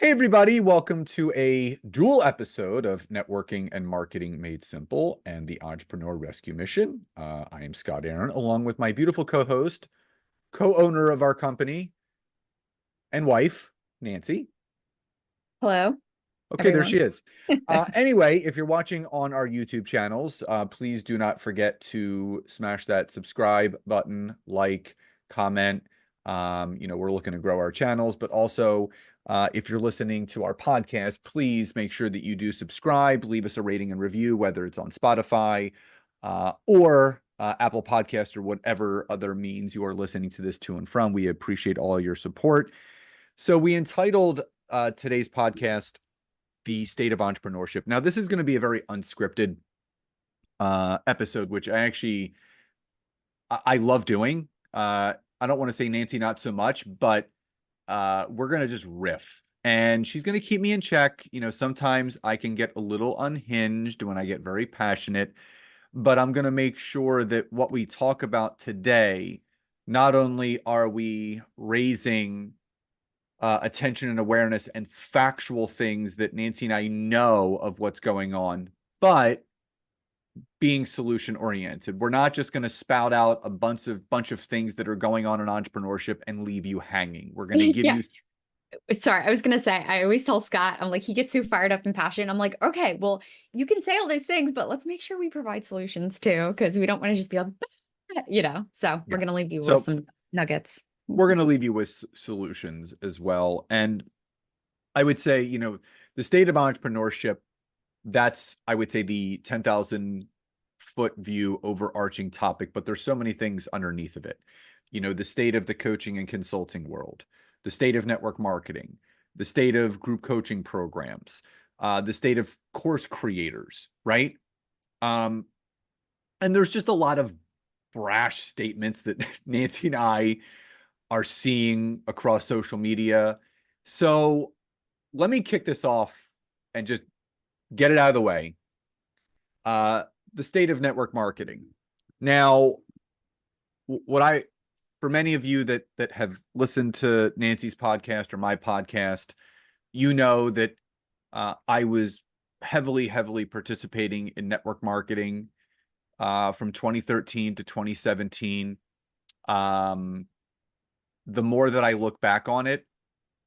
Hey, everybody, welcome to a dual episode of Networking and Marketing Made Simple and the Entrepreneur Rescue Mission. I am Scott Aaron, along with my beautiful co-host, co-owner of our company, and wife, Nancy. Hello, Okay, there she everyone. is. Anyway, if you're watching on our YouTube channels, please do not forget to smash that subscribe button, like, comment. We're looking to grow our channels, but also if you're listening to our podcast, please make sure that you do subscribe, leave us a rating and review, whether it's on Spotify or Apple Podcast or whatever other means you are listening to this to and from. We appreciate all your support. So we entitled today's podcast the state of entrepreneurship. Now, this is going to be a very unscripted episode, which I love doing. I don't want to say Nancy not so much, but we're going to just riff. And she's going to keep me in check. Sometimes I can get a little unhinged when I get very passionate, but I'm going to make sure that what we talk about today, not only are we raising attention and awareness and factual things that Nancy and I know of what's going on, but being solution oriented. We're not just going to spout out a bunch of things that are going on in entrepreneurship and leave you hanging. We're going to give Yeah, you sorry. I was gonna say, I always tell Scott, I'm like, he gets so fired up and passionate. I'm like, okay, well, you can say all these things, but let's make sure we provide solutions too, because we don't want to just be like, So we're yeah. gonna leave you with So some nuggets. we're going to leave you with solutions as well. And I would say, the state of entrepreneurship, that's, I would say, the 10,000-foot view overarching topic, but there's so many things underneath of it. The state of the coaching and consulting world, the state of network marketing, the state of group coaching programs, the state of course creators, right? Um, and there's just a lot of brash statements that Nancy and I are seeing across social media. So let me kick this off and just get it out of the way. Uh, the state of network marketing. Now, what I, for many of you that have listened to Nancy's podcast or my podcast, you know that I was heavily participating in network marketing from 2013 to 2017. Um, the more that I look back on it,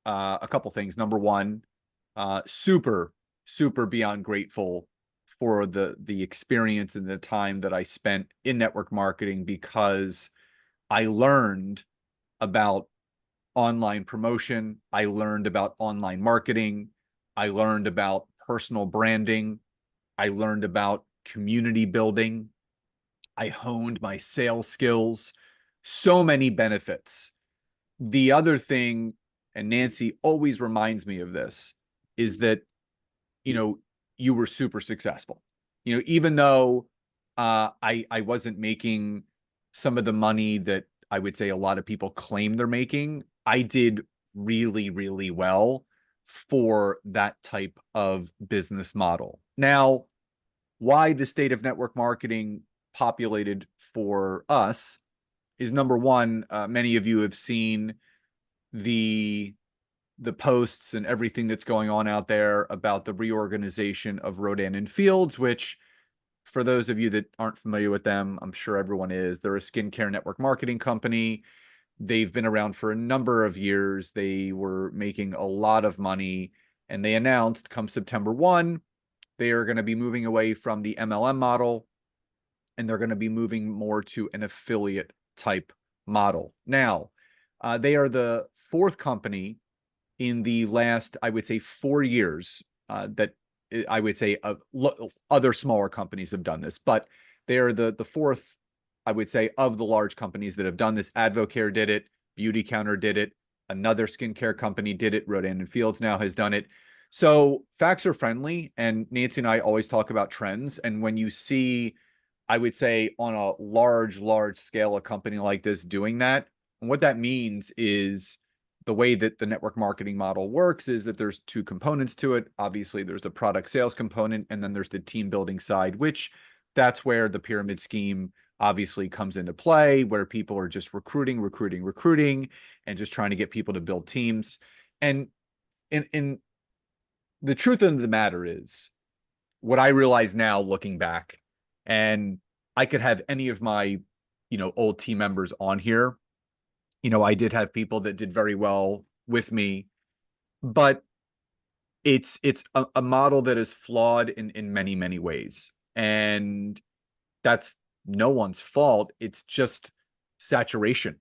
a couple things. Number one, super beyond grateful for the experience and the time that I spent in network marketing, because I learned about online promotion, I learned about online marketing, I learned about personal branding, I learned about community building, I honed my sales skills, so many benefits. The other thing, and Nancy always reminds me of this, is that you know, you were super successful. Even though I wasn't making some of the money that I would say a lot of people claim they're making, I did really well for that type of business model. Now, why the state of network marketing populated for us is number one, many of you have seen the posts and everything that's going on out there about the reorganization of Rodan and Fields, which, for those of you that aren't familiar with them, I'm sure everyone is. They're a skincare network marketing company. They've been around for a number of years. They were making a lot of money, and they announced come September 1, they are going to be moving away from the MLM model, and they're going to be moving more to an affiliate type model. Now, they are the fourth company in the last, I would say, 4 years that I would say other smaller companies have done this, but they're the fourth, I would say, of the large companies that have done this. Advocare did it, Beauty Counter did it, another skincare company did it, Rodan and Fields now has done it. So facts are friendly, and Nancy and I always talk about trends. And when you see, I would say, on a large scale, a company like this doing that, and what that means is the way that the network marketing model works is that there's two components to it. Obviously, there's the product sales component, and then there's the team building side, which that's where the pyramid scheme obviously comes into play, where people are just recruiting, and just trying to get people to build teams. And in the truth of the matter is, what I realize now looking back, and I could have any of my, old team members on here. I did have people that did very well with me, but it's a model that is flawed in many, many ways. And that's no one's fault. It's just saturation.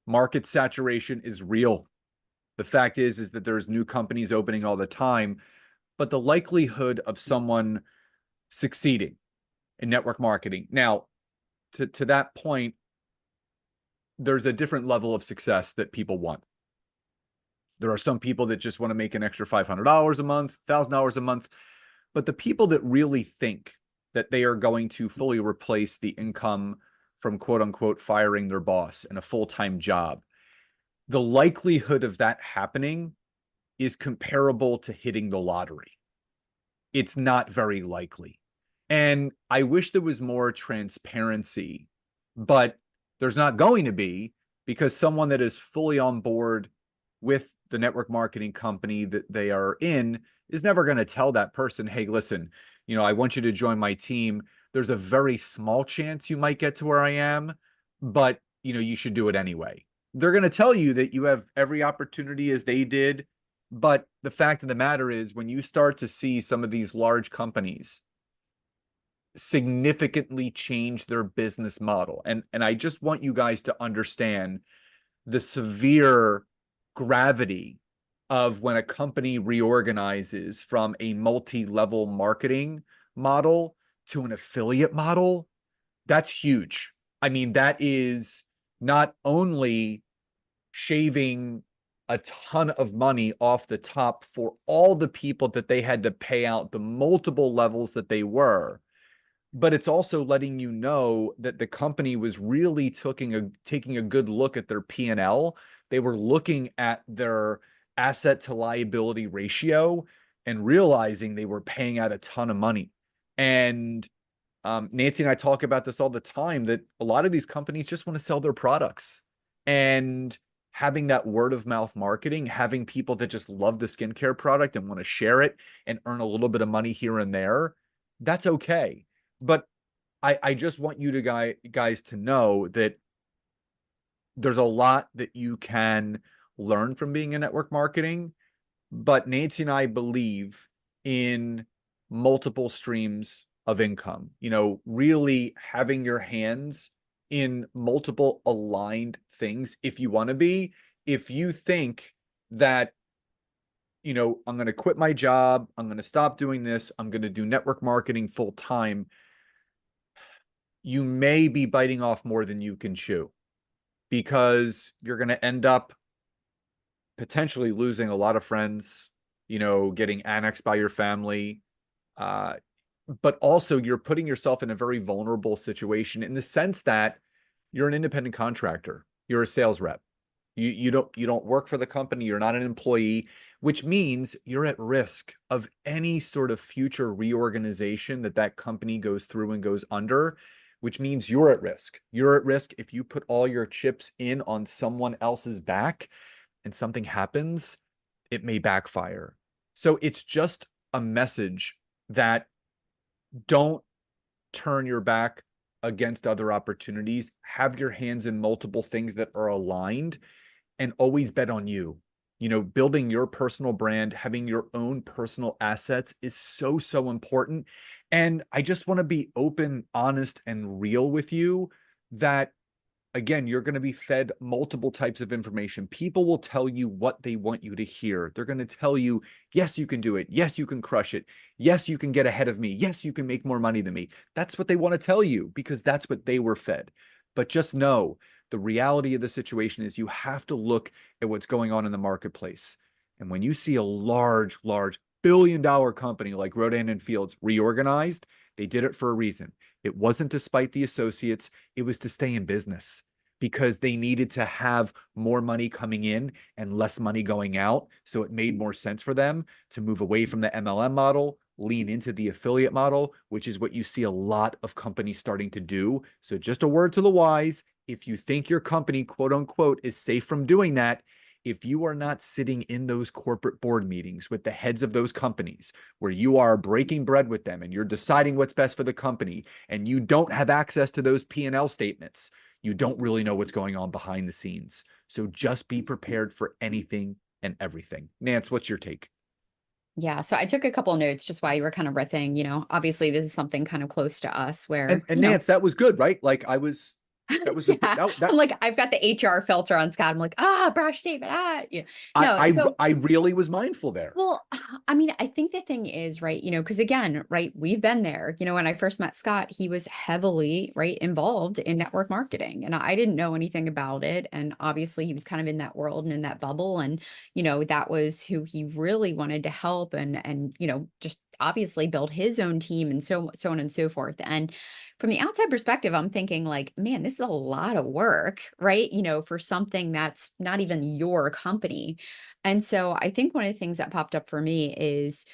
Market saturation is real. The fact is that there's new companies opening all the time, but the likelihood of someone succeeding in network marketing. Now, to that point, there's a different level of success that people want. There are some people that just want to make an extra $500 a month, $1,000 a month, but the people that really think that they are going to fully replace the income from quote unquote firing their boss in a full-time job, the likelihood of that happening is comparable to hitting the lottery. It's not very likely. And I wish there was more transparency, but there's not going to be, because someone that is fully on board with the network marketing company that they are in is never going to tell that person, hey, listen, I want you to join my team. There's a very small chance you might get to where I am, but you should do it anyway. They're going to tell you that you have every opportunity as they did. But the fact of the matter is, when you start to see some of these large companies significantly change their business model, and I just want you guys to understand the severe gravity of when a company reorganizes from a multi-level marketing model to an affiliate model. That's huge. I mean, that is not only shaving a ton of money off the top for all the people that they had to pay out, the multiple levels that they were, but it's also letting you know that the company was really taking a good look at their P&L. They were looking at their asset to liability ratio and realizing they were paying out a ton of money. And Nancy and I talk about this all the time, that a lot of these companies just want to sell their products. And having that word of mouth marketing, having people that just love the skincare product and want to share it and earn a little bit of money here and there, that's okay. But I just want you to guys to know that there's a lot that you can learn from being in network marketing. But Nancy and I believe in multiple streams of income, really having your hands in multiple aligned things if you want to be. If you think that, I'm going to quit my job, I'm going to stop doing this, I'm going to do network marketing full time, you may be biting off more than you can chew, because you're going to end up potentially losing a lot of friends, getting annexed by your family. But also you're putting yourself in a very vulnerable situation, in the sense that you're an independent contractor. You're a sales rep. You don't work for the company. You're not an employee, which means you're at risk of any sort of future reorganization that company goes through and goes under, which means you're at risk. You're at risk if you put all your chips in on someone else's back and something happens, it may backfire. So it's just a message that don't turn your back against other opportunities. Have your hands in multiple things that are aligned, and always bet on you. Building your personal brand, having your own personal assets is so, so important. And I just want to be open, honest, and real with you that, again, you're going to be fed multiple types of information. People will tell you what they want you to hear. They're going to tell you, yes, you can do it. Yes, you can crush it. Yes, you can get ahead of me. Yes, you can make more money than me. That's what they want to tell you, because that's what they were fed. But just know, the reality of the situation is you have to look at what's going on in the marketplace. And when you see a large billion-dollar company like Rodan and Fields reorganized, they did it for a reason. It wasn't to spite the associates. It was to stay in business, because they needed to have more money coming in and less money going out. So it made more sense for them to move away from the MLM model, lean into the affiliate model, which is what you see a lot of companies starting to do. So just a word to the wise: if you think your company, quote unquote, is safe from doing that, if you are not sitting in those corporate board meetings with the heads of those companies where you are breaking bread with them and you're deciding what's best for the company and you don't have access to those P&L statements, you don't really know what's going on behind the scenes. So just be prepared for anything and everything. Nance, what's your take? Yeah, so I took a couple notes just while you were kind of riffing, obviously this is something kind of close to us where, And Nance, that was good, right? Like I was, that was a yeah, I'm that like, I've got the HR filter on Scott. I'm like, brash statement, I no, I so I really was mindful there. well, I mean, I think the thing is, right, because again, right, we've been there. When I first met Scott, he was heavily, right, involved in network marketing, and I didn't know anything about it. And obviously, he was kind of in that world and in that bubble, and that was who he really wanted to help, and just obviously build his own team, and so on and so forth. And from the outside perspective, I'm thinking like, man, this is a lot of work, right? For something that's not even your company. And so I think one of the things that popped up for me is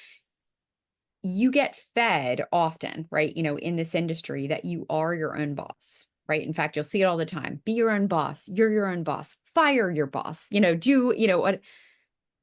you get fed often, right? In this industry that you are your own boss, right? In fact, you'll see it all the time. Be your own boss. You're your own boss. Fire your boss. What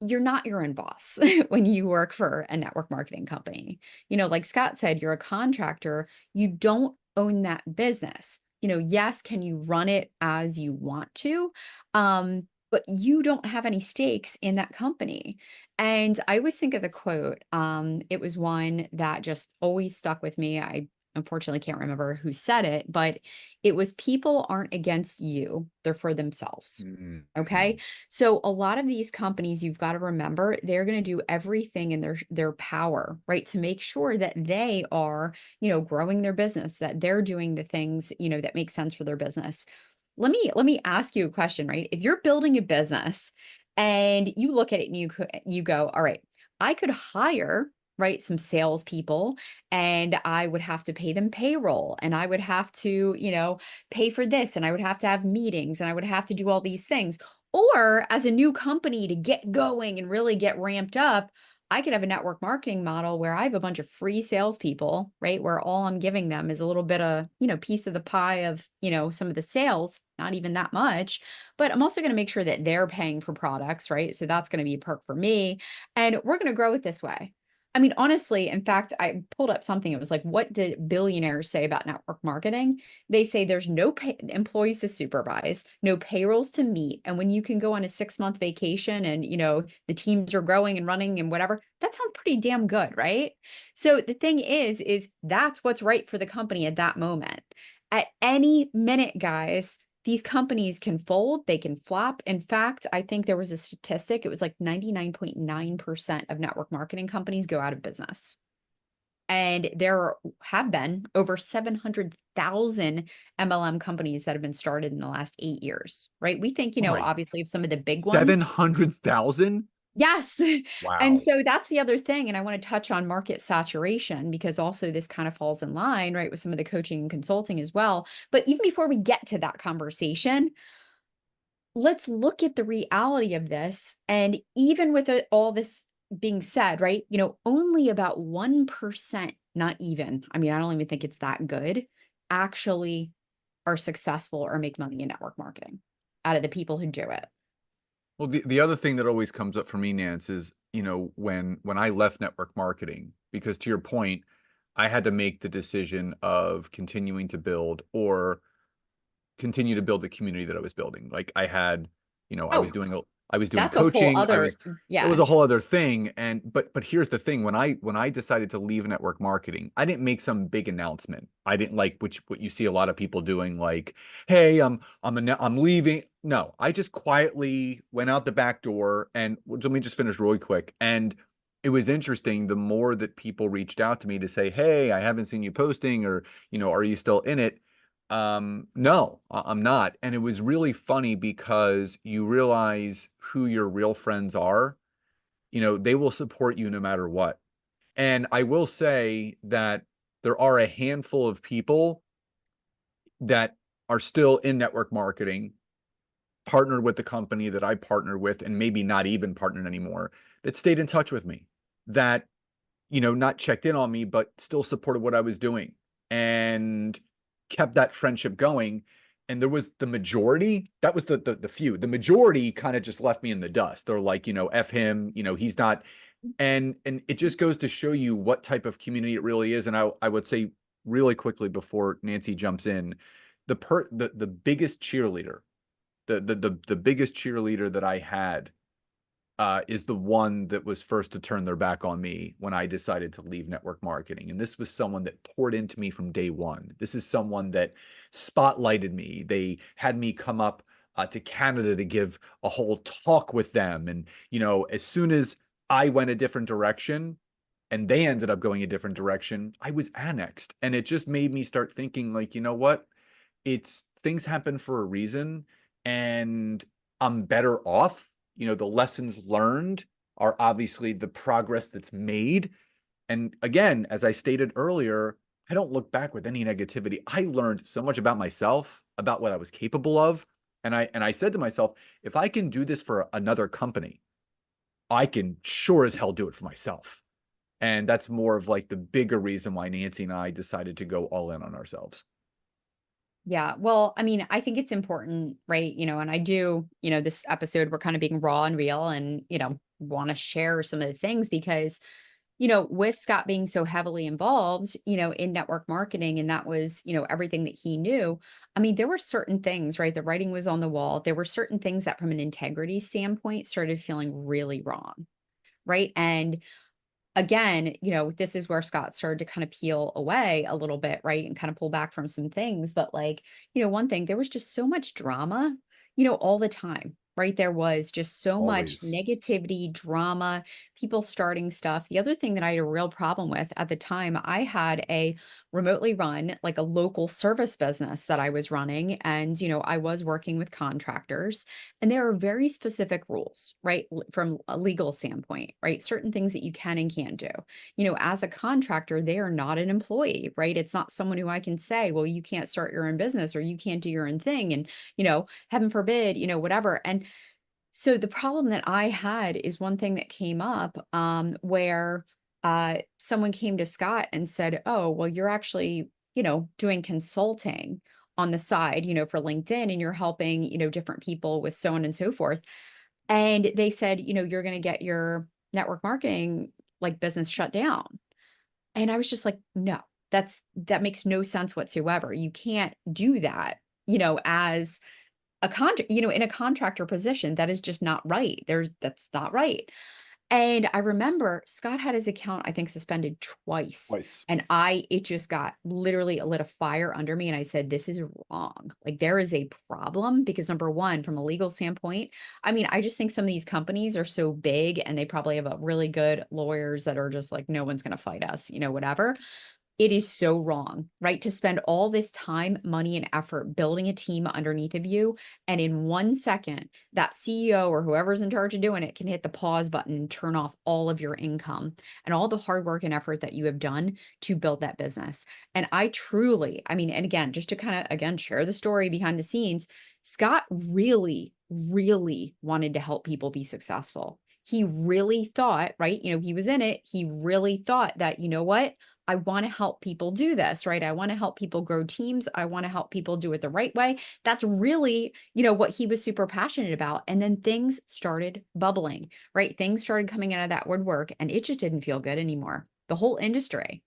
you're not your own boss when you work for a network marketing company. Like Scott said, you're a contractor. You don't own that business. Yes, can you run it as you want to? But you don't have any stakes in that company. And I always think of the quote. It was one that just always stuck with me. I unfortunately can't remember who said it, but it was people aren't against you, they're for themselves. Okay. Mhm. So a lot of these companies, you've got to remember, they're going to do everything in their power, right, to make sure that they are, growing their business, that they're doing the things, that make sense for their business. Let me ask you a question, right? If you're building a business and you look at it and you go, all right, I could hire, right, some salespeople, and I would have to pay them payroll, and I would have to, pay for this, and I would have to have meetings, and I would have to do all these things. Or as a new company to get going and really get ramped up, I could have a network marketing model where I have a bunch of free salespeople, right? Where all I'm giving them is a little bit of, piece of the pie of, some of the sales, not even that much. But I'm also going to make sure that they're paying for products, right? So that's going to be a perk for me. And we're going to grow it this way. I mean, honestly, in fact, I pulled up something. It was like, what did billionaires say about network marketing? They say there's no employees to supervise, no payrolls to meet. And when you can go on a 6-month vacation and, the teams are growing and running and whatever, that sounds pretty damn good, right? So the thing is that's what's right for the company at that moment. At any minute, guys, these companies can fold, they can flop. In fact, I think there was a statistic, it was like 99.9% of network marketing companies go out of business. And there have been over 700,000 MLM companies that have been started in the last 8 years, right? We think, Oh my, obviously of some of the big ones. 700,000? Yes. And Wow. so that's the other thing. And I want to touch on market saturation because also this kind of falls in line, right, with some of the coaching and consulting as well. But even before we get to that conversation, let's look at the reality of this. And even with all this being said, right, only about 1%, not even, I mean, I don't even think it's that good, actually are successful or make money in network marketing out of the people who do it. Well, the other thing that always comes up for me, Nance, is, when I left network marketing, because to your point, I had to make the decision of continuing to build or continue to build the community that I was building. Like I had, Oh, I was doing that's a whole coaching. other, It was yeah. a whole other thing. And but here's the thing: when I decided to leave network marketing, I didn't make some big announcement. I didn't like what you see a lot of people doing, like, "Hey, I'm leaving." No, I just quietly went out the back door. And let me just finish really quick. And it was interesting. The more that people reached out to me to say, "Hey, I haven't seen you posting," or, "Are you still in it?" No, I'm not. And it was really funny because you realize who your real friends are. They will support you no matter what. And I will say that there are a handful of people that are still in network marketing, partnered with the company that I partnered with, and maybe not even partnered anymore, that stayed in touch with me, that, not checked in on me, but still supported what I was doing and kept that friendship going. and there was the majority, that was the few. The majority kind of just left me in the dust. They're like, F him, he's not. And it just goes to show you what type of community it really is. And I would say really quickly before Nancy jumps in, the biggest cheerleader, the biggest cheerleader that I had is the one that was first to turn their back on me when I decided to leave network marketing. And this was someone that poured into me from day one. This is someone that spotlighted me. They had me come up to Canada to give a whole talk with them. And, as soon as I went a different direction and they ended up going a different direction, I was annexed. And it just made me start thinking, like, you know what? It's things happen for a reason, and I'm better off. The lessons learned are obviously the progress that's made. And again, as I stated earlier, I don't look back with any negativity. I learned so much about myself, about what I was capable of. And I said to myself, if I can do this for another company, I can sure as hell do it for myself. And that's more of like the bigger reason why Nancy and I decided to go all in on ourselves. Yeah. Well, I mean, I think it's important, right? And I do, this episode, we're kind of being raw and real and, want to share some of the things because, with Scott being so heavily involved, in network marketing, and that was, everything that he knew. I mean, there were certain things, right? The writing was on the wall. There were certain things that from an integrity standpoint started feeling really wrong. Right. And again, this is where Scott started to kind of peel away a little bit, right? And kind of pull back from some things. But like, one thing, there was just so much drama, all the time, right? There was just so much Always. negativity, drama, people starting stuff. The other thing that I had a real problem with at the time, I had a remotely run, like a local service business that I was running. And, I was working with contractors. And there are very specific rules, right? From a legal standpoint, right? Certain things that you can and can't do. As a contractor, they are not an employee, right? It's not someone who I can say, well, you can't start your own business or you can't do your own thing. And, heaven forbid, whatever. And so the problem that I had is one thing that came up where someone came to Scott and said, oh, well, you're actually, doing consulting on the side, for LinkedIn and you're helping, different people with so on and so forth. And they said, you're going to get your network marketing like business shut down. And I was just like, no, that makes no sense whatsoever. You can't do that, as a contract, in a contractor position. That is just not right. That's not right. And I remember Scott had his account, I think, suspended twice. Twice. And it just got literally lit a fire under me. And I said, this is wrong. Like, there is a problem because number one, from a legal standpoint, I mean, I just think some of these companies are so big and they probably have a really good lawyers that are just like, no one's going to fight us, whatever. It is so wrong, right? To spend all this time, money, and effort building a team underneath of you. And in 1 second, that CEO or whoever's in charge of doing it can hit the pause button and turn off all of your income and all the hard work and effort that you have done to build that business. And I truly, I mean, and again, just to kind of, again, share the story behind the scenes, Scott really, really wanted to help people be successful. He really thought, right? He was in it. He really thought that, what? I want to help people do this, right? I want to help people grow teams. I want to help people do it the right way. That's really, what he was super passionate about. And then things started bubbling, right? Things started coming out of that woodwork and it just didn't feel good anymore. The whole industry.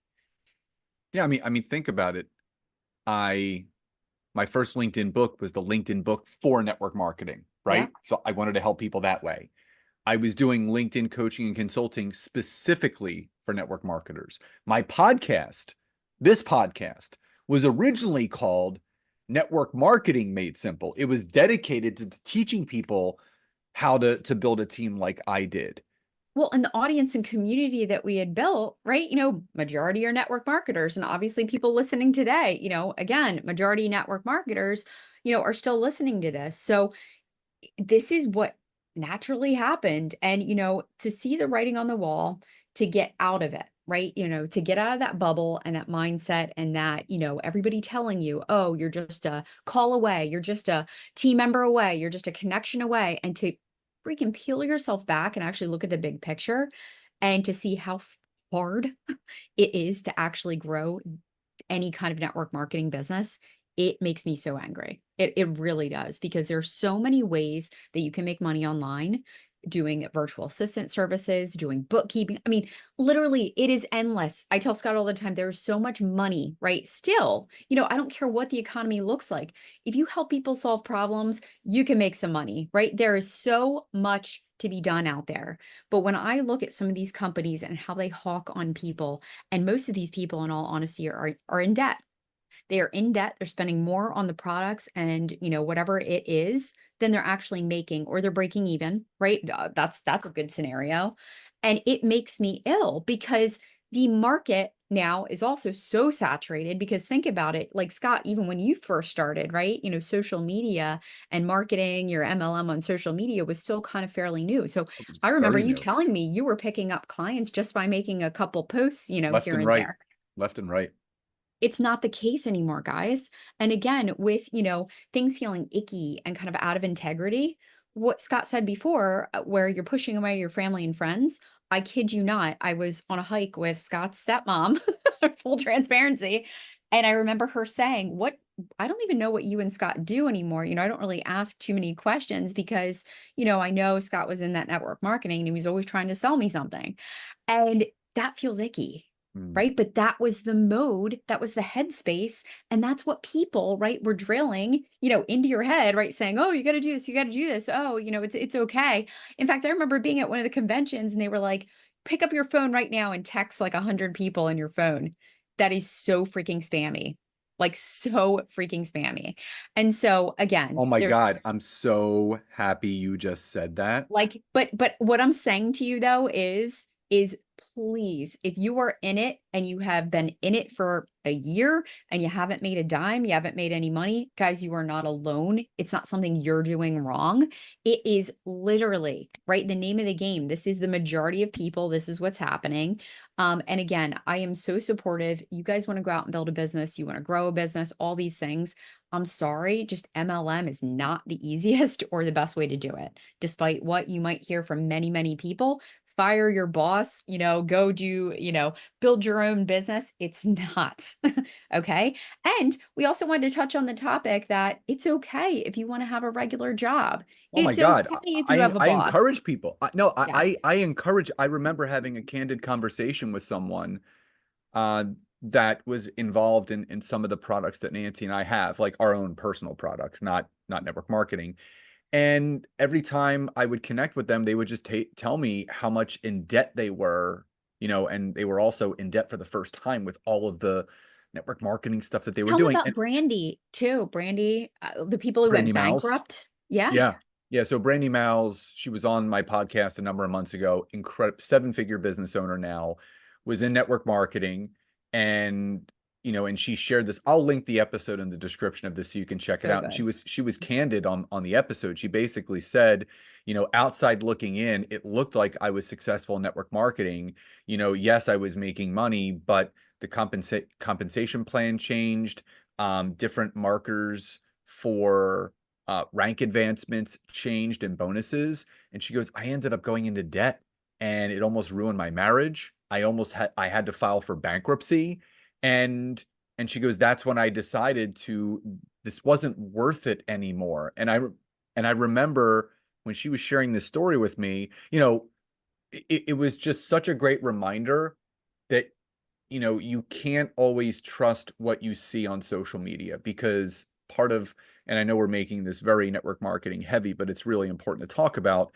Yeah, I mean, think about it. I My first LinkedIn book was the LinkedIn book for network marketing, Yeah. right? So I wanted to help people that way. I was doing LinkedIn coaching and consulting specifically for network marketers. My podcast, this podcast, was originally called Network Marketing Made Simple. It was dedicated to teaching people how to build a team like I did. Well, and the audience and community that we had built, right? Majority are network marketers. And obviously, people listening today, again, majority network marketers, are still listening to this. So this is what naturally happened. And, to see the writing on the wall, to get out of it, right? To get out of that bubble and that mindset and that, everybody telling you, oh, you're just a call away, you're just a team member away, you're just a connection away. And to freaking peel yourself back and actually look at the big picture and to see how hard it is to actually grow any kind of network marketing business. it makes me so angry. It really does, because there's so many ways that you can make money online, doing virtual assistant services, doing bookkeeping. I mean, literally, it is endless. I tell Scott all the time, there's so much money, right? Still, I don't care what the economy looks like. If you help people solve problems, you can make some money, right? There is so much to be done out there. But when I look at some of these companies and how they hawk on people, and most of these people, in all honesty, are in debt. They are in debt. They're spending more on the products and, whatever it is, than they're actually making, or they're breaking even, right? That's a good scenario. And it makes me ill, because the market now is also so saturated. Because think about it, like Scott, even when you first started, right? Social media and marketing your MLM on social media was still kind of fairly new. So It was I remember very you new. telling me you were picking up clients just by making a couple posts, Left here and and right. there. Left and right. It's not the case anymore, guys. And again, with, things feeling icky and kind of out of integrity, what Scott said before, where you're pushing away your family and friends, I kid you not, I was on a hike with Scott's stepmom, full transparency. And I remember her saying, I don't even know what you and Scott do anymore. I don't really ask too many questions, because, I know Scott was in that network marketing and he was always trying to sell me something. And that feels icky, Mm. right? But that was the mode, that was the headspace, and that's what people, right, were drilling, into your head, right, saying, "Oh, you got to do this, you got to do this. Oh, it's okay." In fact, I remember being at one of the conventions, and they were like, "Pick up your phone right now and text like 100 people in your phone." That is so freaking spammy, like so freaking spammy. And so Oh again, my there's God. I'm so happy you just said that. like, but what I'm saying to you though is please, if you are in it and you have been in it for a year and you haven't made a dime, you haven't made any money, guys, you are not alone. It's not something you're doing wrong. It is literally, right, the name of the game. This is the majority of people. This is what's happening. And again, I am so supportive. You guys want to go out and build a business, you want to grow a business, all these things. I'm sorry, just MLM is not the easiest or the best way to do it, despite what you might hear from many, many people. Fire your boss, go do, build your own business. It's not. Okay. And we also wanted to touch on the topic that it's okay if you want to have a regular job. Oh my It's God. okay if you have a I boss. encourage people. No, Yes. I encourage, I remember having a candid conversation with someone uh that was involved in some of the products that Nancy and I have, like our own personal products, not network marketing. And every time I would connect with them, they would just tell me how much in debt they were, and they were also in debt for the first time with all of the network marketing stuff that they were Tell them doing. about And Brandy too. Brandy, the people who Brandy went Mouse. bankrupt. Yeah. Yeah. Yeah. So Brandy Miles, she was on my podcast a number of months ago. Incredible, seven-figure business owner now, was in network marketing. And, and she shared this. I'll link the episode in the description of this so you can check it So out. And good. she was candid on the episode. She basically said, outside looking in, it looked like I was successful in network marketing. Yes, I was making money, but the compensation plan changed, different markers for rank advancements changed and bonuses. And she goes, I ended up going into debt and it almost ruined my marriage. I had to file for bankruptcy. And she goes, that's when I decided this wasn't worth it anymore. And I remember when she was sharing this story with me, it was just such a great reminder that you can't always trust what you see on social media, because part of, and I know we're making this very network marketing heavy, but it's really important to talk about,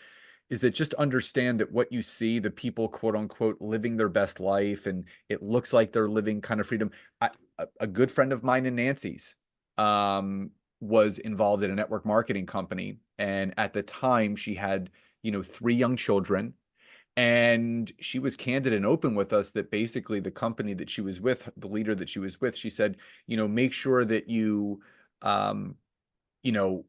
is that just understand that what you see, the people, quote unquote, living their best life, and it looks like they're living kind of freedom. A good friend of mine and Nancy's was involved in a network marketing company. And at the time, she had, three young children, and she was candid and open with us that basically the company that she was with, the leader that she was with, she said, make sure that um, you know,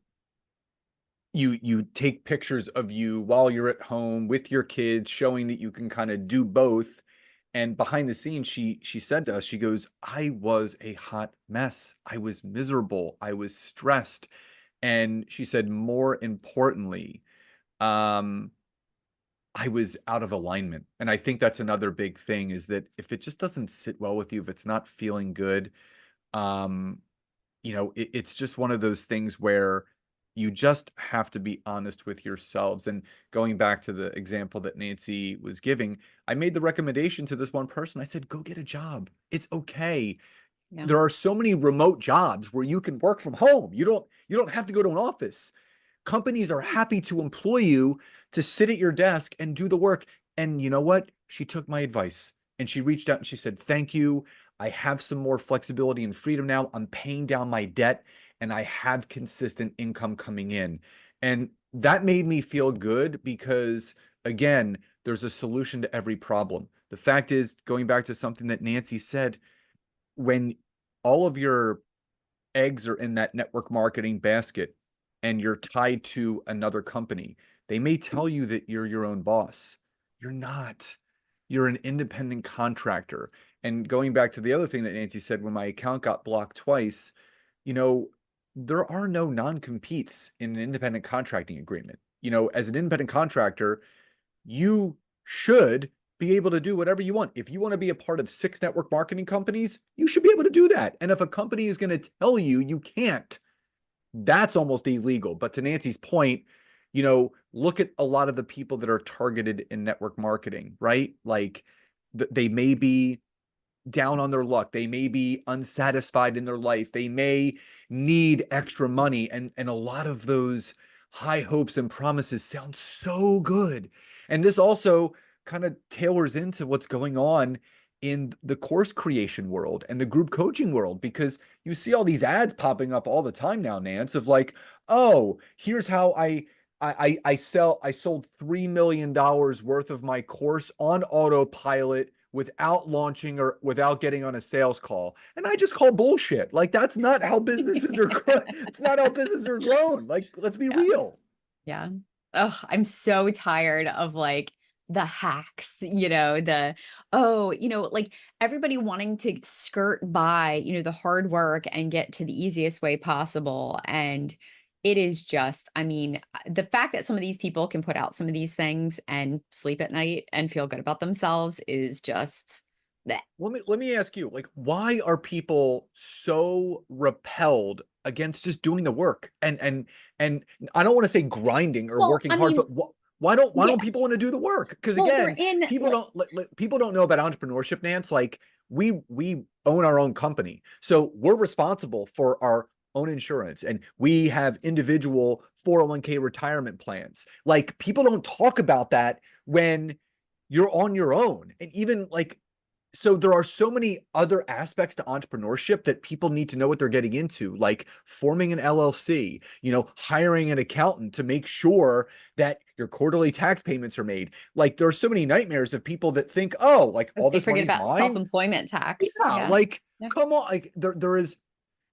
you take pictures of you while you're at home with your kids, showing that you can kind of do both. And behind the scenes, she said to us, she goes, I was a hot mess. I was miserable. I was stressed. And she said, more importantly, um, I was out of alignment. And I think that's another big thing, is that if it just doesn't sit well with you, if it's not feeling good, um, it's just one of those things where you just have to be honest with yourselves. And going back to the example that Nancy was giving, I made the recommendation to this one person. I said, go get a job. It's okay. Yeah. There are so many remote jobs where you can work from home. You don't have to go to an office. Companies are happy to employ you to sit at your desk and do the work. And you know what? She took my advice and she reached out and she said, thank you. I have some more flexibility and freedom now. I'm paying down my debt and I have consistent income coming in. And that made me feel good because, again, there's a solution to every problem. The fact is, going back to something that Nancy said, when all of your eggs are in that network marketing basket and you're tied to another company, they may tell you that you're your own boss. You're not. You're an independent contractor. And going back to the other thing that Nancy said, when my account got blocked twice, you know, there are no non-competes in an independent contracting agreement. As an independent contractor, you should be able to do whatever you want. If you want to be a part of 6 network marketing companies, you should be able to do that. And if a company is going to tell you you can't, that's almost illegal. But to Nancy's point, look at a lot of the people that are targeted in network marketing, right? Like they may be down on their luck. They may be unsatisfied in their life. They may need extra money. And a lot of those high hopes and promises sound so good. And this also kind of tailors into what's going on in the course creation world and the group coaching world, because you see all these ads popping up all the time now, Nance, of like, oh, here's how I sold $3 million worth of my course on autopilot without launching or without getting on a sales call. And I just call bullshit. Like, that's not how businesses are grown. It's not how businesses are grown. Like, let's be Yeah. real. Yeah. Oh, I'm so tired of like the hacks, like everybody wanting to skirt by, the hard work and get to the easiest way possible. And it is just, I mean, the fact that some of these people can put out some of these things and sleep at night and feel good about themselves is just that. Let me ask you, like, why are people so repelled against just doing the work? And I don't want to say grinding or Well, working I hard, mean, but why don't yeah, people want to do the work? Because well, they're again, in people like, don't know about entrepreneurship, Nance. Like, we own our own company, so we're responsible for our own insurance, and we have individual 401k retirement plans. Like, people don't talk about that when you're on your own, and even like, so there are so many other aspects to entrepreneurship that people need to know what they're getting into, like forming an LLC, hiring an accountant to make sure that your quarterly tax payments are made. Like, there are so many nightmares of people that think, oh, like all they this forget money's about mine. self-employment tax. Yeah, Yeah. like, Yeah. come on. Like,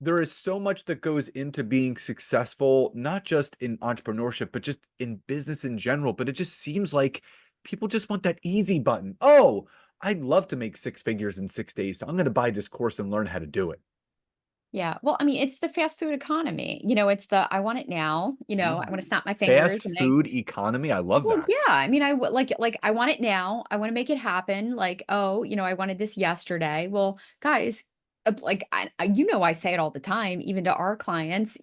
there is so much that goes into being successful, not just in entrepreneurship, but just in business in general. But it just seems like people just want that easy button. Oh, I'd love to make 6 figures in 6 days, so I'm going to buy this course and learn how to do it. Yeah. Well, I mean, it's the fast food economy. It's the I want it now, I want to snap my Fast fingers and I food economy. I love well, that. yeah. I mean, I would like I want it now. I want to make it happen. Like, oh, I wanted this yesterday. Well, guys, like I say it all the time, even to our clients,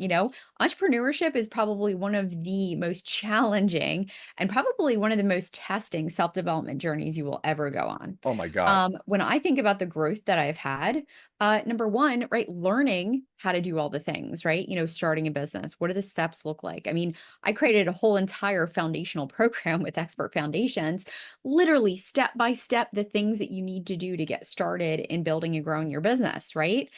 entrepreneurship is probably one of the most challenging and probably one of the most testing self-development journeys you will ever go on. Oh my God. When I think about the growth that I've had, number one, right, learning how to do all the things, right? Starting a business. What do the steps look like? I mean, I created a whole entire foundational program with Expert Foundations, literally step by step, the things that you need to do to get started in building and growing your business, right?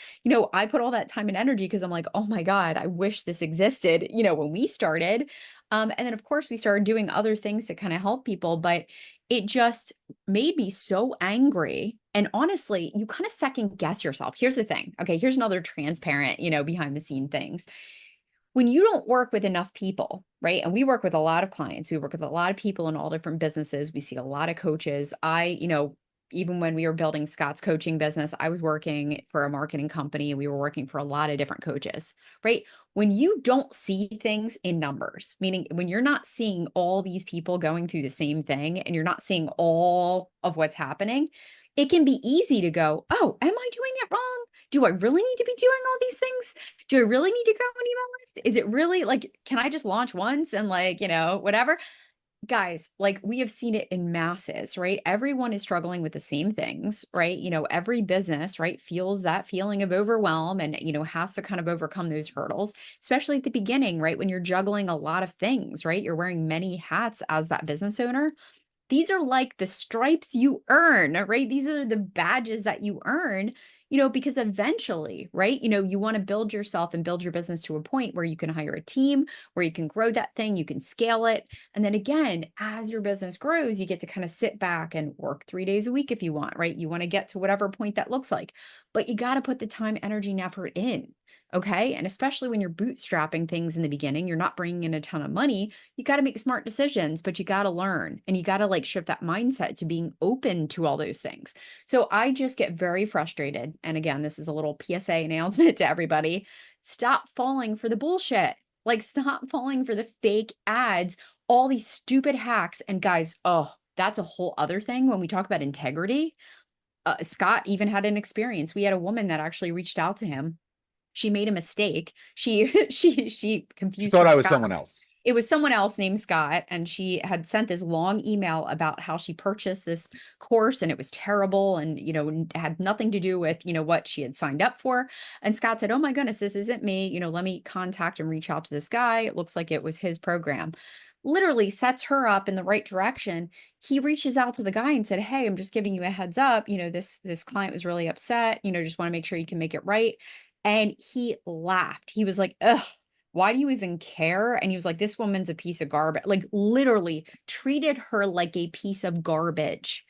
I put all that time and energy because I'm like, oh my God, I wish this existed, when we started. And then, of course, we started doing other things to kind of help people, but it just made me so angry. And honestly, you kind of second guess yourself. Here's the thing. Okay, here's another transparent, behind the scene things. When you don't work with enough people, right? And we work with a lot of clients, we work with a lot of people in all different businesses. We see a lot of coaches. Even when we were building Scott's coaching business, I was working for a marketing company and we were working for a lot of different coaches, right? When you don't see things in numbers, meaning when you're not seeing all these people going through the same thing and you're not seeing all of what's happening, it can be easy to go, oh, am I doing it wrong? do I really need to be doing all these things? Do I really need to grow an email list? Is it really like, can I just launch once and like, whatever? Guys, like we have seen it in masses, right? Everyone is struggling with the same things, right? Every business, right, feels that feeling of overwhelm and, has to kind of overcome those hurdles, especially at the beginning, right? When you're juggling a lot of things, right? You're wearing many hats as that business owner. These are like the stripes you earn, right? These are the badges that you earn, because eventually, right, you want to build yourself and build your business to a point where you can hire a team, where you can grow that thing, you can scale it. And then again, as your business grows, you get to kind of sit back and work 3 days a week if you want, right? You want to get to whatever point that looks like, but you got to put the time, energy, and effort in. Okay. And especially when you're bootstrapping things in the beginning, you're not bringing in a ton of money. You got to make smart decisions, but you got to learn and you got to like shift that mindset to being open to all those things. So I just get very frustrated. And again, this is a little PSA announcement to everybody. Stop falling for the bullshit. Like, stop falling for the fake ads, all these stupid hacks. And guys, oh, that's a whole other thing when we talk about integrity. Scott even had an experience. We had a woman that actually reached out to him. She made a mistake. She she She confused thought her I was Scott. someone else. It was someone else named Scott, and she had sent this long email about how she purchased this course and it was terrible and, had nothing to do with, what she had signed up for. And Scott said, "Oh my goodness, this isn't me. Let me contact and reach out to this guy. It looks like it was his program." Literally sets her up in the right direction. He reaches out to the guy and said, "Hey, I'm just giving you a heads up. This client was really upset. Just want to make sure you can make it right." And he laughed. He was like, "Ugh, why do you even care?" And he was like, "This woman's a piece of garbage." Like literally treated her like a piece of garbage.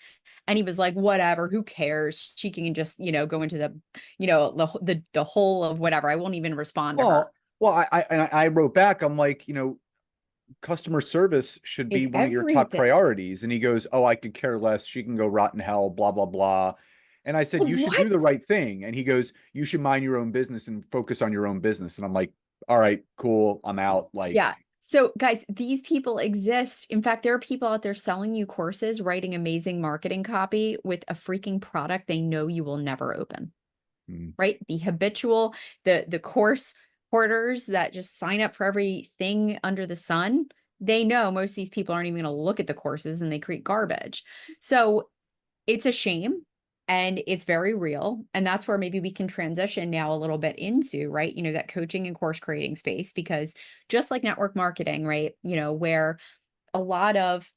And he was like, "Whatever, who cares? She can just, go into the hole of whatever. I won't even respond to her." Well, I wrote back. I'm like, customer service should Is be one of your top everything. priorities. And he goes, "Oh, I could care less. She can go rot in hell, blah, blah, blah." And I said, "You should do What? the right thing." And he goes, "You should mind your own business and focus on your own business." And I'm like, "All right, cool. I'm out." Like, Yeah. So, guys, these people exist. In fact, there are people out there selling you courses, writing amazing marketing copy with a freaking product they know you will never open. hmm. Right? The habitual, the course hoarders that just sign up for everything under the sun, they know most of these people aren't even going to look at the courses and they create garbage. So it's a shame and it's very real. And that's where maybe we can transition now a little bit into, right? That coaching and course creating space, because just like network marketing, right? Where a lot of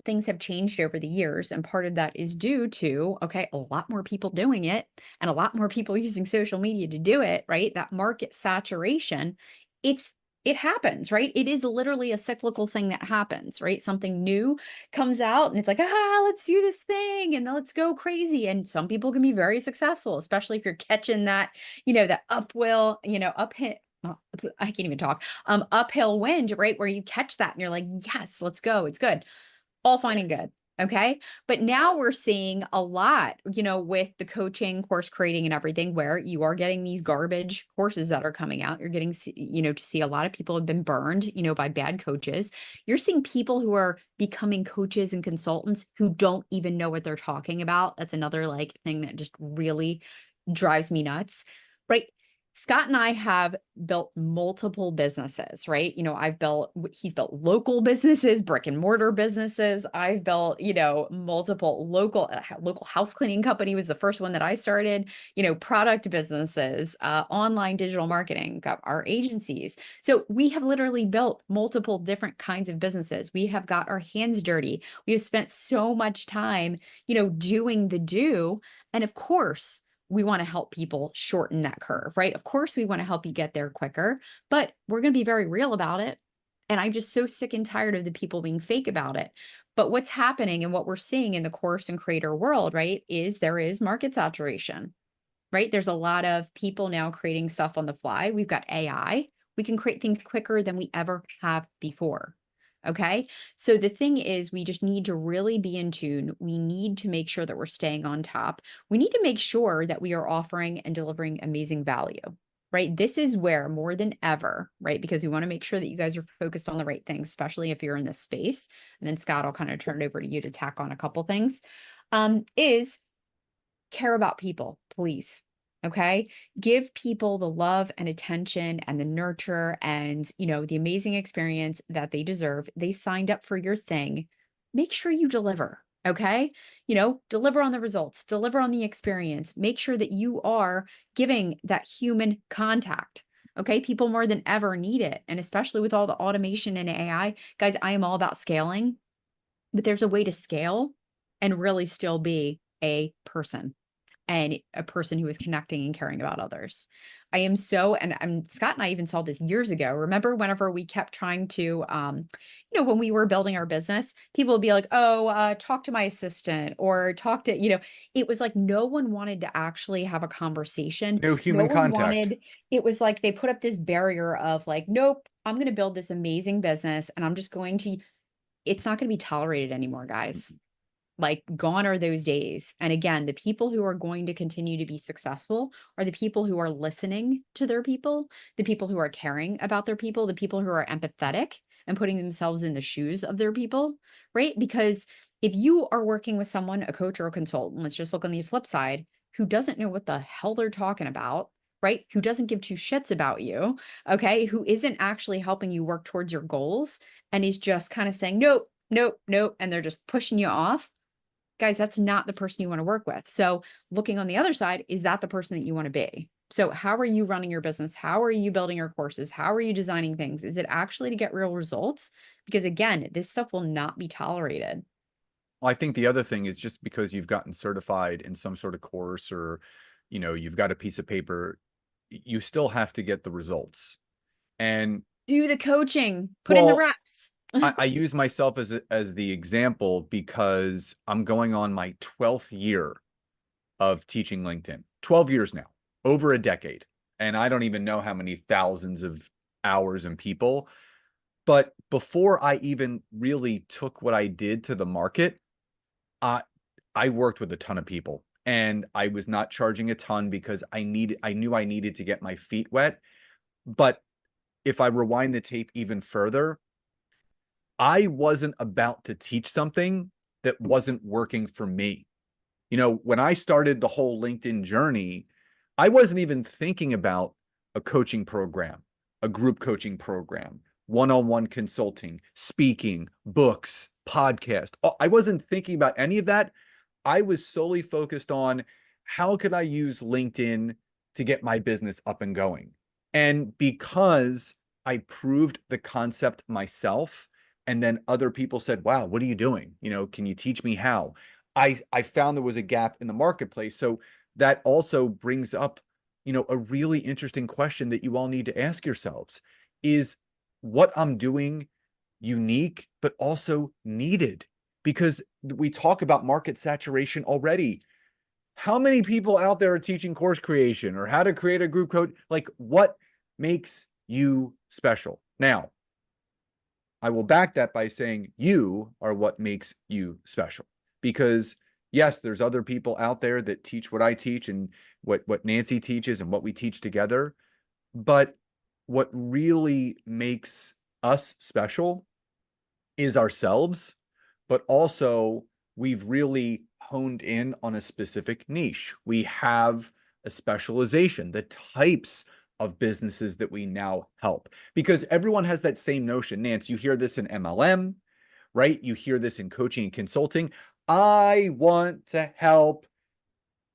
things have changed over the years. And part of that is due to, okay, a lot more people doing it and a lot more people using social media to do it, right? That market saturation, it's, it happens, right? It is literally a cyclical thing that happens, right? Something new comes out and it's like, let's do this thing and let's go crazy. And some people can be very successful, especially if you're catching that, that uphill, I can't even talk, uphill wind, right? Where you catch that and you're like, yes, let's go. It's good, all fine and good. Okay. But now we're seeing a lot, with the coaching, course creating, and everything, where you are getting these garbage courses that are coming out. You're getting, to see a lot of people have been burned, by bad coaches. You're seeing people who are becoming coaches and consultants who don't even know what they're talking about. That's another like thing that just really drives me nuts, right? Scott and I have built multiple businesses, right? He's built local businesses, brick and mortar businesses. I've built, multiple local house cleaning company was the first one that I started, product businesses, online digital marketing, got our agencies. So we have literally built multiple different kinds of businesses. We have got our hands dirty. We have spent so much time, doing the do. And of course, we want to help people shorten that curve, right? Of course, we want to help you get there quicker, but we're going to be very real about it. And I'm just so sick and tired of the people being fake about it. But what's happening and what we're seeing in the course and creator world, right, is there is market saturation, right? There's a lot of people now creating stuff on the fly. We've got AI. We can create things quicker than we ever have before. Okay. So the thing is, we just need to really be in tune. We need to make sure that we're staying on top. We need to make sure that we are offering and delivering amazing value, right? This is where more than ever, right? Because we want to make sure that you guys are focused on the right things, especially if you're in this space. And then Scott, I'll kind of turn it over to you to tack on a couple things, is care about people, please. Okay. Give people the love and attention and the nurture and, the amazing experience that they deserve. They signed up for your thing. Make sure you deliver. Okay. Deliver on the results, deliver on the experience. Make sure that you are giving that human contact. Okay. People more than ever need it. And especially with all the automation and AI, guys, I am all about scaling, but there's a way to scale and really still be a person and a person who is connecting and caring about others. I am so, and Scott and I even saw this years ago. Remember, whenever we kept trying to, when we were building our business, people would be like, "Oh, talk to my assistant," or talk to, it was like no one wanted to actually have a conversation. No No human one contact. wanted. It was like they put up this barrier of like, "Nope, I'm going to build this amazing business, and I'm just going to." It's not going to be tolerated anymore, guys. Like, gone are those days. And again, the people who are going to continue to be successful are the people who are listening to their people, the people who are caring about their people, the people who are empathetic and putting themselves in the shoes of their people, right? Because if you are working with someone, a coach or a consultant, let's just look on the flip side, who doesn't know what the hell they're talking about, right? Who doesn't give two shits about you, okay? Who isn't actually helping you work towards your goals and is just kind of saying, nope, nope, nope. And they're just pushing you off. Guys, that's not the person you want to work with. So looking on the other side, is that the person that you want to be? So how are you running your business? How are you building your courses? How are you designing things? Is it actually to get real results? Because again, this stuff will not be tolerated. Well, I think the other thing is just because you've gotten certified in some sort of course or, you've got a piece of paper, you still have to get the results. And Do the coaching, put in the well, reps. I use myself as the example because I'm going on my 12th year of teaching LinkedIn. 12 years now, over a decade. And I don't even know how many thousands of hours and people. But before I even really took what I did to the market, I I worked with a ton of people and I was not charging a ton because I knew I needed to get my feet wet. But if I rewind the tape even further, I wasn't about to teach something that wasn't working for me. When I started the whole LinkedIn journey, I wasn't even thinking about a coaching program, a group coaching program, one-on-one consulting, speaking, books, podcast. I wasn't thinking about any of that. I was solely focused on how could I use LinkedIn to get my business up and going. And because I proved the concept myself, and then other people said, "Wow, what are you doing? Can you teach me how?" I found there was a gap in the marketplace. So that also brings up, a really interesting question that you all need to ask yourselves. Is what I'm doing unique, but also needed? Because we talk about market saturation already. How many people out there are teaching course creation or how to create a group code? Like, what makes you special? Now, I will back that by saying you are what makes you special. Because yes, there's other people out there that teach what I teach and what Nancy teaches and what we teach together. But what really makes us special is ourselves, but also we've really honed in on a specific niche. We have a specialization, the types of businesses that we now help, because everyone has that same notion. Nance, you hear this in MLM, right? You hear this in coaching and consulting. I want to help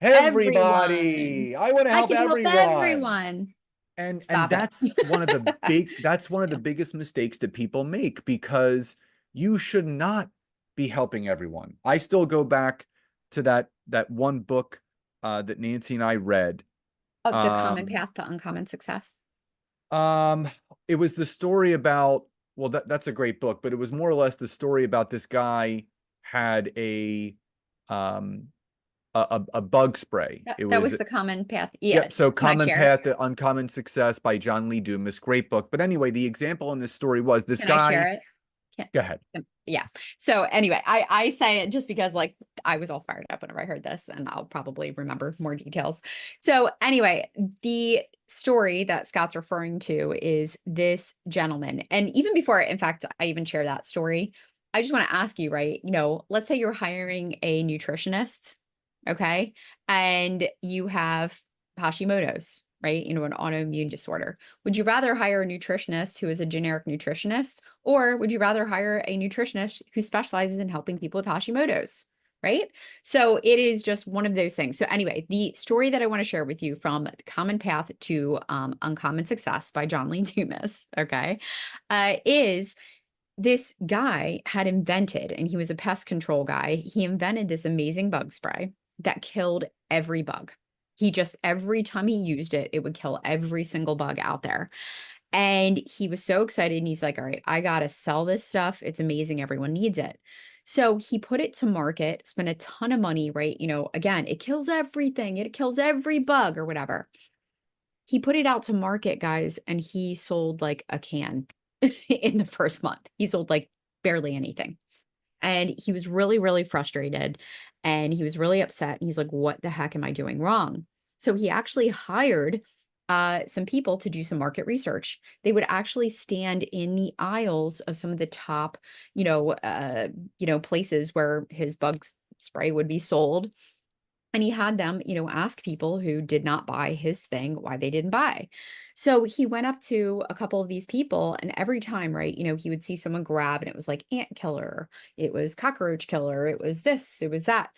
Everyone. everybody. I want to I help can help everyone. everyone. And Stop it. that's one of the biggest mistakes that people make, because you should not be helping everyone. I still go back to that one book that Nancy and I read. Oh, the common Um, path to uncommon success. um, it was the story about, well, that's a great book, but it was more or less the story about this guy had um a bug spray. That, It that was was the common path. Yep. Yes. So Can I Common share? Path to Uncommon Success by John Lee Dumas. Great book. But anyway, the example in this story was this Can I guy. share it? Go ahead. Yeah. So anyway, I say it just because like I was all fired up whenever I heard this, and I'll probably remember more details. So anyway, the story that Scott's referring to is this gentleman. And even before, in fact, I even share that story, I just want to ask you, right? Let's say you're hiring a nutritionist, okay? And you have Hashimoto's, right? An autoimmune disorder. Would you rather hire a nutritionist who is a generic nutritionist, or would you rather hire a nutritionist who specializes in helping people with Hashimoto's? Right. So it is just one of those things. So anyway, the story that I want to share with you from Common Path to Uncommon Success by John Lee Dumas, okay, is this guy had invented, and he was a pest control guy. He invented this amazing bug spray that killed every bug. He just, every time he used it, it would kill every single bug out there. And he was so excited. And he's like, all right, I got to sell this stuff. It's amazing. Everyone needs it. So he put it to market, spent a ton of money, right? Again, it kills everything, it kills every bug or whatever. He put it out to market, guys, and he sold like a can in the first month. He sold like barely anything. And he was really, really frustrated and he was really upset. And he's like, what the heck am I doing wrong? So he actually hired some people to do some market research. They would actually stand in the aisles of some of the top, places where his bug spray would be sold, and he had them, ask people who did not buy his thing why they didn't buy. So he went up to a couple of these people, and every time, right, he would see someone grab, and it was like ant killer, it was cockroach killer, it was this, it was that.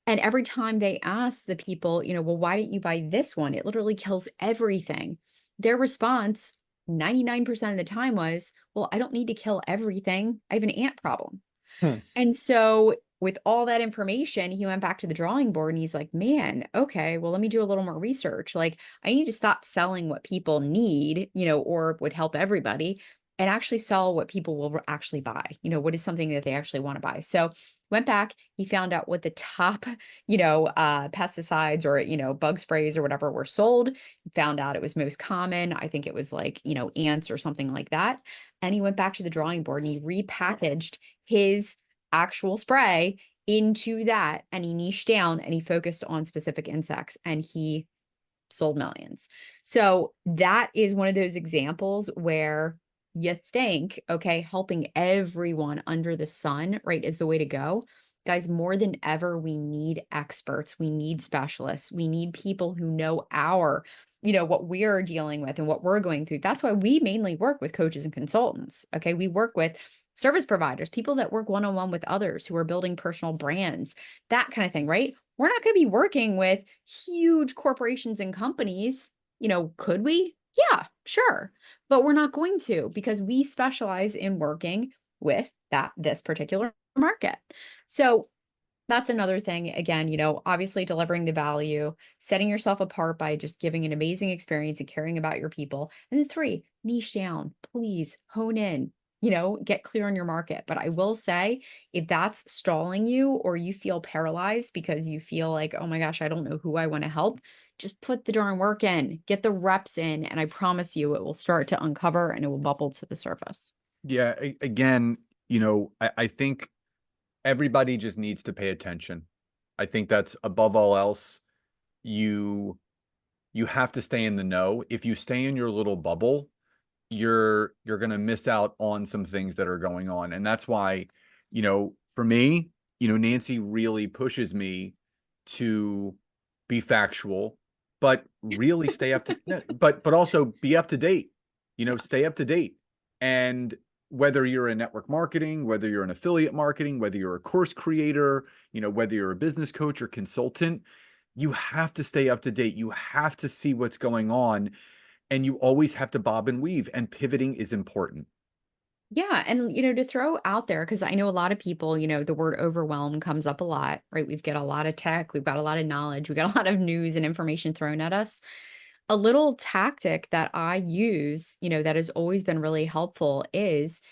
And every time they asked the people, well, why didn't you buy this one? It literally kills everything. Their response 99% of the time was, well, I don't need to kill everything. I have an ant problem. Hmm. And so with all that information, he went back to the drawing board and he's like, man, okay, well, let me do a little more research. Like, I need to stop selling what people need, or would help everybody, and actually sell what people will actually buy. What is something that they actually want to buy. So went back, he found out what the top, pesticides or, bug sprays or whatever were sold, found out it was most common. I think it was like, ants or something like that. And he went back to the drawing board and he repackaged his actual spray into that, and he niched down and he focused on specific insects, and he sold millions. So that is one of those examples where you think, okay, helping everyone under the sun, right, is the way to go. Guys, more than ever, we need experts, we need specialists, we need people who know what we're dealing with and what we're going through. That's why we mainly work with coaches and consultants. Okay. We work with service providers, people that work one-on-one with others who are building personal brands, that kind of thing, right? We're not going to be working with huge corporations and companies. Could we? Yeah, sure. But we're not going to, because we specialize in working with this particular market. So that's another thing. Again, obviously delivering the value, setting yourself apart by just giving an amazing experience and caring about your people. And then 3, niche down, please hone in, get clear on your market. But I will say, if that's stalling you or you feel paralyzed because you feel like, oh my gosh, I don't know who I want to help, just put the darn work in, get the reps in. And I promise you, it will start to uncover and it will bubble to the surface. Yeah. Again, I think everybody just needs to pay attention. I think that's above all else. You have to stay in the know. If you stay in your little bubble, you're going to miss out on some things that are going on. And that's why, for me, Nancy really pushes me to be factual, but really stay up to, no, but also be up to date, stay up to date. And whether you're in network marketing, whether you're in affiliate marketing, whether you're a course creator, whether you're a business coach or consultant, you have to stay up to date. You have to see what's going on, and you always have to bob and weave, and pivoting is important. Yeah. And, to throw out there, because I know a lot of people, the word overwhelm comes up a lot, right? We've got a lot of tech, we've got a lot of knowledge, we've got a lot of news and information thrown at us. A little tactic that I use, that has always been really helpful is,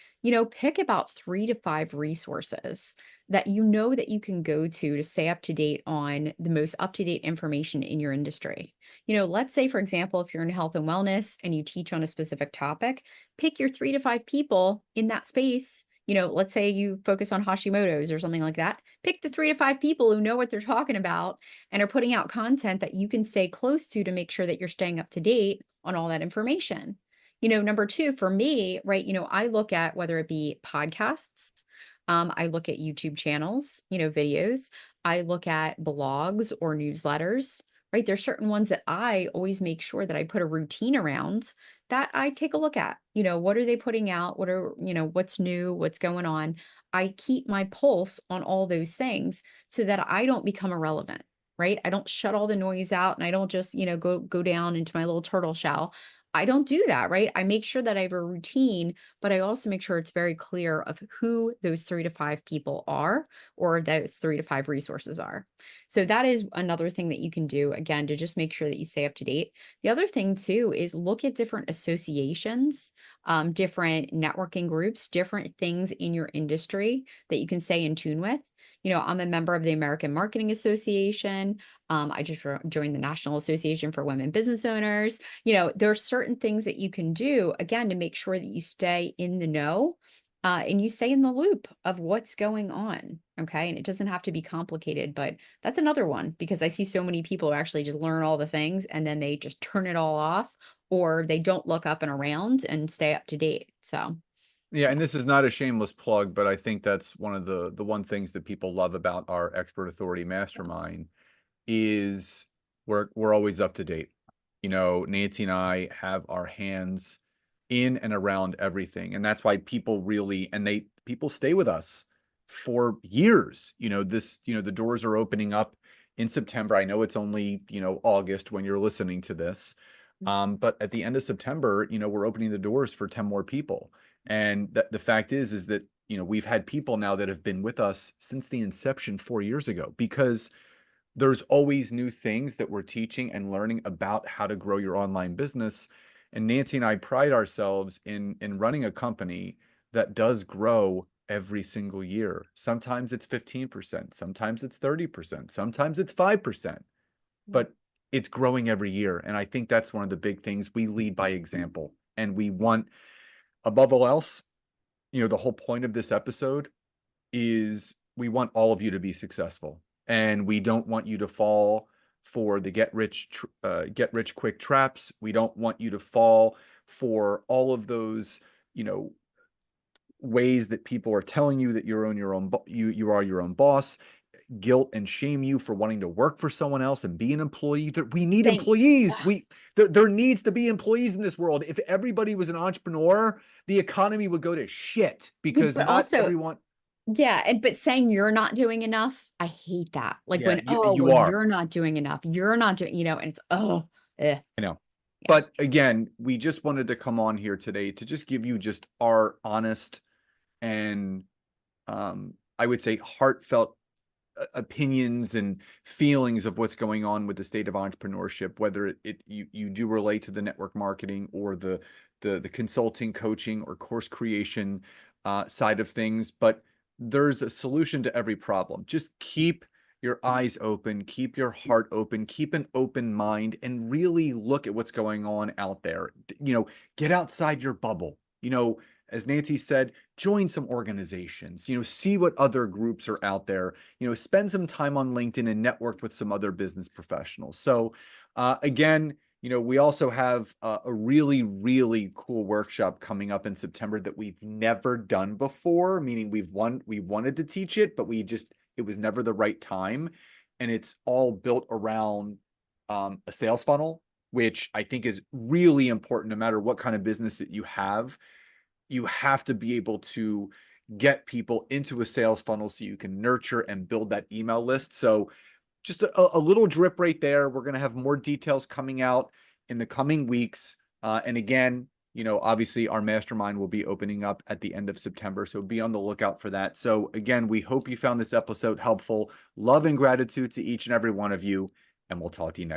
pick about 3 to 5 resources that that you can go to stay up to date on the most up to date information in your industry. Let's say, for example, if you're in health and wellness and you teach on a specific topic, pick your 3 to 5 people in that space. Let's say you focus on Hashimoto's or something like that. Pick the 3 to 5 people who know what they're talking about and are putting out content that you can stay close to make sure that you're staying up to date on all that information. Number 2, for me, right, I look at whether it be podcasts, I look at YouTube channels, videos, I look at blogs or newsletters, right? There's certain ones that I always make sure that I put a routine around that I take a look at. What are they putting out? What's new? What's going on? I keep my pulse on all those things so that I don't become irrelevant, right? I don't shut all the noise out and I don't just, go down into my little turtle shell. I don't do that, right? I make sure that I have a routine, but I also make sure it's very clear of who those 3 to 5 people are or those 3 to 5 resources are. So that is another thing that you can do, again, to just make sure that you stay up to date. The other thing too is look at different associations, different networking groups, different things in your industry that you can stay in tune with. I'm a member of the American Marketing Association. I just joined the National Association for Women Business Owners. There are certain things that you can do, again, to make sure that you stay in the know, and you stay in the loop of what's going on. Okay. And it doesn't have to be complicated, but that's another one because I see so many people who actually just learn all the things and then they just turn it all off, or they don't look up and around and stay up to date. So, Yeah, yeah. and this is not a shameless plug, but I think that's one of the one things that people love about our Expert Authority Mastermind is we're always up to date. Nancy and I have our hands in and around everything, and that's why people really and they people stay with us for years. The doors are opening up in September. I know it's only, August when you're listening to this. But at the end of September, we're opening the doors for 10 more people. And the fact is that, we've had people now that have been with us since the inception 4 years ago, because there's always new things that we're teaching and learning about how to grow your online business. And Nancy and I pride ourselves in running a company that does grow every single year. Sometimes it's 15%, sometimes it's 30%, sometimes it's 5%, but it's growing every year. And I think that's one of the big things. We lead by example, and we want, above all else, the whole point of this episode is we want all of you to be successful, and we don't want you to fall for the get rich quick traps. We don't want you to fall for all of those, ways that people are telling you that you are your own boss, guilt and shame you for wanting to work for someone else and be an employee. We need Thank employees. There needs to be employees in this world. If everybody was an entrepreneur, the economy would go to shit because but not also, everyone. yeah, but saying you're not doing enough, I hate that. Like Yeah, when, oh, you well, are. you're not doing enough. You're not doing, and it's, oh, eh, I know. yeah. But again, we just wanted to come on here today to just give you just our honest and I would say heartfelt opinions and feelings of what's going on with the state of entrepreneurship, whether you do relate to the network marketing or the consulting, coaching, or course creation side of things. But there's a solution to every problem. Just keep your eyes open, keep your heart open, keep an open mind, and really look at what's going on out there. Get outside your bubble. As Nancy said, join some organizations, see what other groups are out there, spend some time on LinkedIn and network with some other business professionals. So again, we also have a really, really cool workshop coming up in September that we've never done before, meaning we wanted to teach it, but it was never the right time. And it's all built around a sales funnel, which I think is really important no matter what kind of business that you have. You have to be able to get people into a sales funnel so you can nurture and build that email list. So just a little drip right there. We're going to have more details coming out in the coming weeks. And again, obviously our mastermind will be opening up at the end of September. So be on the lookout for that. So again, we hope you found this episode helpful. Love and gratitude to each and every one of you. And we'll talk to you next.